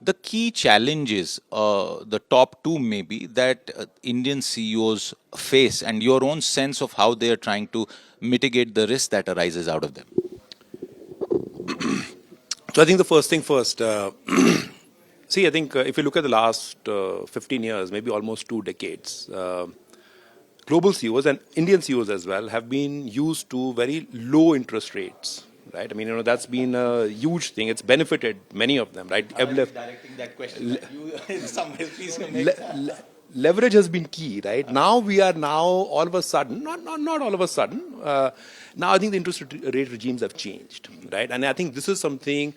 the key challenges, the top two maybe, that Indian CEOs face, and your own sense of how they are trying to mitigate the risk that arises out of them? So I think the first thing first. See, I think if you look at the last 15 years, maybe almost 2 decades, global CEOs and Indian CEOs as well have been used to very low interest rates, right? I mean, that's been a huge thing. It's benefited many of them, right? Directing that question at you in some way, please make Leverage has been key, right? Now we are now all of a sudden, not all of a sudden. Now I think the interest rate regimes have changed, right? And I think this is something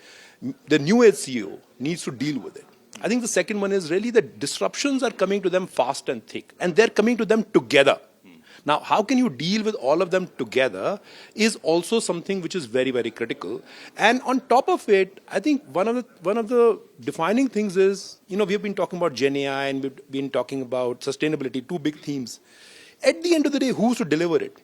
the new age CEO needs to deal with it. I think the second one is really the disruptions are coming to them fast and thick, and they're coming to them together. Now, how can you deal with all of them together is also something which is very, very critical. And on top of it, I think one of the defining things is, we've been talking about Gen AI and we've been talking about sustainability, two big themes. At the end of the day, who's to deliver it?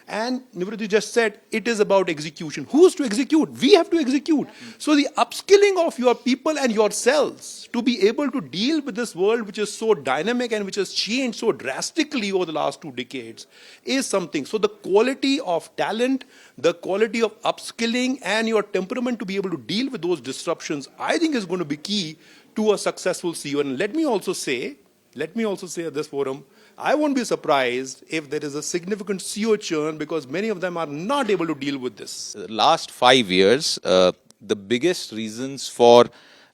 And Nivruti just said, it is about execution. Who's to execute? We have to execute. So the upskilling of your people and yourselves to be able to deal with this world which is so dynamic and which has changed so drastically over the last 2 decades is something. So the quality of talent, the quality of upskilling and your temperament to be able to deal with those disruptions, I think is going to be key to a successful CEO. And let me also say at this forum, I won't be surprised if there is a significant CEO churn because many of them are not able to deal with this. Last 5 years, the biggest reasons for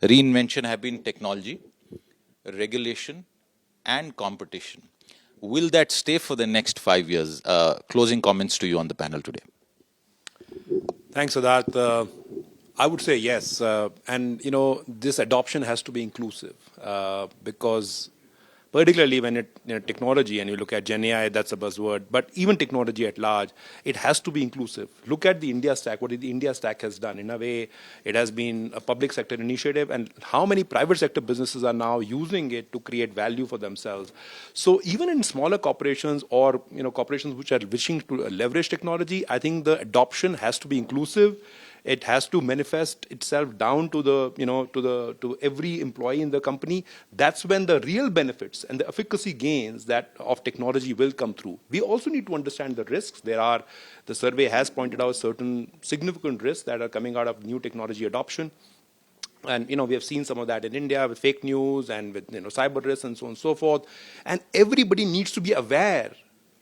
reinvention have been technology, regulation, and competition. Will that stay for the next 5 years? Closing comments to you on the panel today. Thanks for that. I would say yes. And, this adoption has to be inclusive because particularly when technology, and you look at Gen AI, that's a buzzword, but even technology at large, it has to be inclusive. Look at the India Stack, what the India Stack has done. In a way, it has been a public sector initiative, and how many private sector businesses are now using it to create value for themselves. So even in smaller corporations or corporations which are wishing to leverage technology, I think the adoption has to be inclusive. It has to manifest itself down to to every employee in the company. That's when the real benefits and the efficacy gains of technology will come through. We also need to understand the risks. The survey has pointed out certain significant risks that are coming out of new technology adoption. And, we have seen some of that in India with fake news and with, cyber risks and so on and so forth. And everybody needs to be aware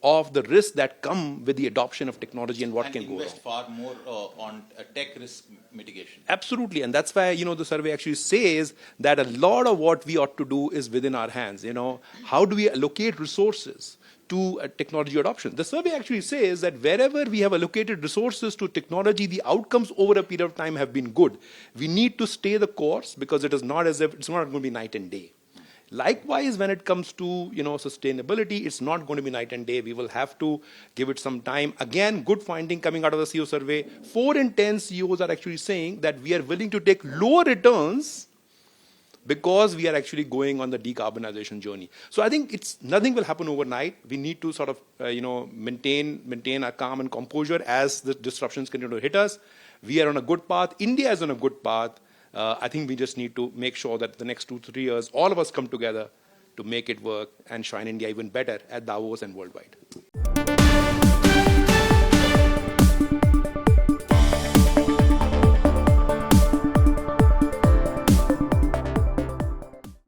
of the risks that come with the adoption of technology and what can go wrong. Invest far more on tech risk mitigation. Absolutely. And that's why, the survey actually says that a lot of what we ought to do is within our hands. How do we allocate resources to technology adoption? The survey actually says that wherever we have allocated resources to technology, the outcomes over a period of time have been good. We need to stay the course because it is not as if it's not going to be night and day. Likewise, when it comes to sustainability, it's not going to be night and day. We will have to give it some time. Again, good finding coming out of the CEO survey. 4 in 10 CEOs are actually saying that we are willing to take lower returns because we are actually going on the decarbonization journey. So I think nothing will happen overnight. We need to sort of maintain our calm and composure as the disruptions continue to hit us. We are on a good path. India is on a good path. I think we just need to make sure that the next 2-3 years, all of us come together to make it work and shine India even better at Davos and worldwide.